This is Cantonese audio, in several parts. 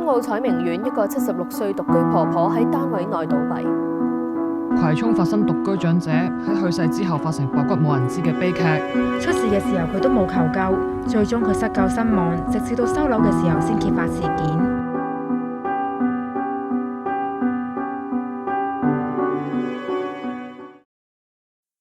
青澳彩明苑一個76歲獨居婆婆喺單位內倒斃。葵涌發生獨居長者喺去世之後發成白骨冇人知嘅悲劇。出事嘅時候佢都冇求救，最終佢失救身亡，直至到收樓嘅時候先揭發事件。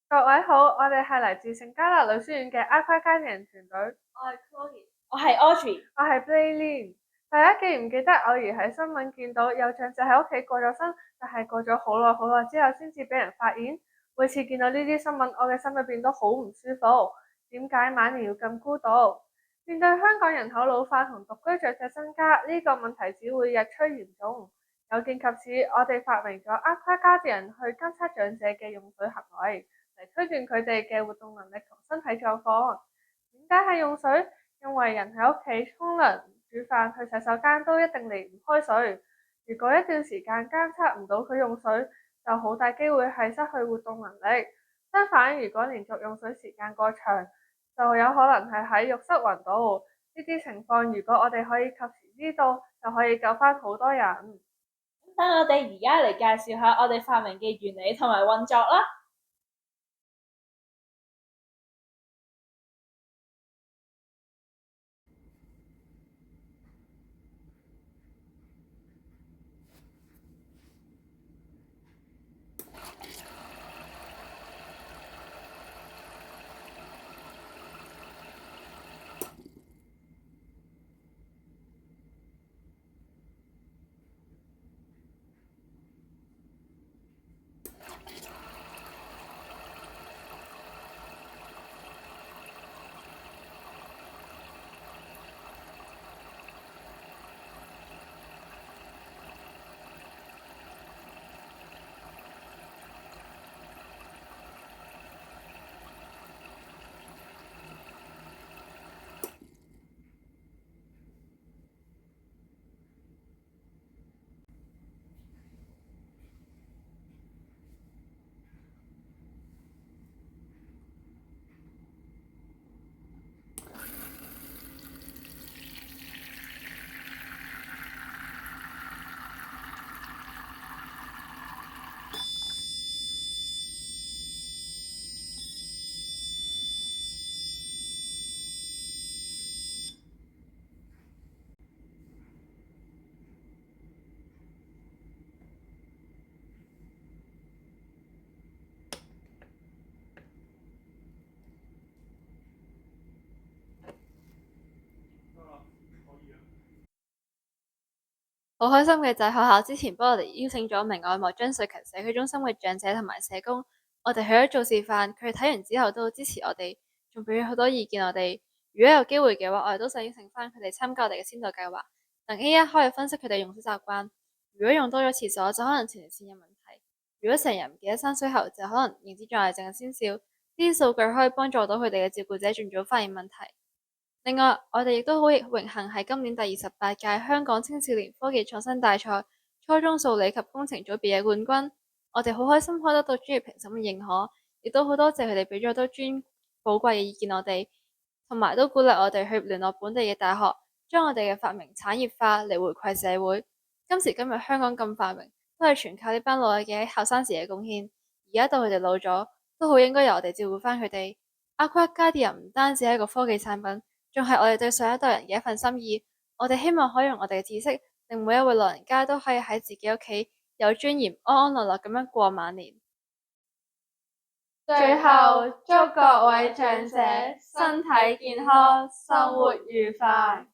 各位好，我哋係嚟自聖嘉勒女書院嘅 Aqua Guardian 團隊。我係 Chloe，我係 Audrey，我係 Blaylin。大家記唔記得偶然喺新聞見到有長者喺屋企過咗身，但係過咗好耐之後先至俾人發現？每次見到呢啲新聞，我嘅心入邊都好唔舒服。點解晚年要咁孤獨？面對香港人口老化同獨居長者增加，呢個問題只會日趨嚴重。有見及此，我哋發明咗 Aqua Guardian 去監測長者嘅用水行為，嚟推斷佢哋嘅活動能力同身體狀況。點解係用水？因為人喺屋企沖涼、煮飯、去洗手間都一定離唔開水。如果一段時間監測唔到佢用水，就好大機會係失去活動能力。相反，如果連續用水時間過長，就有可能係喺浴室暈倒。呢啲情況，如果我哋可以及時知道，就可以救翻好多人。等我哋而家嚟介紹下我哋發明嘅原理同埋運作啦。好開心嘅就係學校之前幫我哋邀請咗明愛莫張瑞芹社區中心嘅長者同埋社工，我哋去咗做示範，佢哋睇完之後都支持我哋，仲俾咗好多意見我哋。如果有機會嘅話，我哋都想應承翻佢哋參加我哋嘅先導計劃，等 A1 可以分析佢哋用水習慣。如果用多咗廁所，就可能前列腺有問題；如果成日唔記得閂水喉，就可能認知障礙症嘅先兆。呢啲數據可以幫助到佢哋嘅照顧者盡早發現問題。另外，我哋亦都好榮幸喺今年第28屆香港青少年科技創新大賽初中數理及工程組別嘅冠軍。我哋好開心可得到專業評審嘅認可，亦都好多謝佢哋俾咗好多寶貴嘅意見我哋，同埋都鼓勵我哋去聯絡本地嘅大學，將我哋嘅發明產業化嚟回饋社會。今時今日香港咁繁榮，都係全靠呢班老友記喺後生時嘅貢獻。而家到佢哋老咗，都好應該由我哋照顧翻佢哋。Aqua Guardian 唔單止係一個科技產品，仲係我哋對上一代人嘅一份心意。我哋希望可以用我哋嘅知識，令每一位老人家都可以喺自己屋企有尊嚴、安安樂樂咁樣過晚年。最後，祝各位長者身體健康，生活愉快。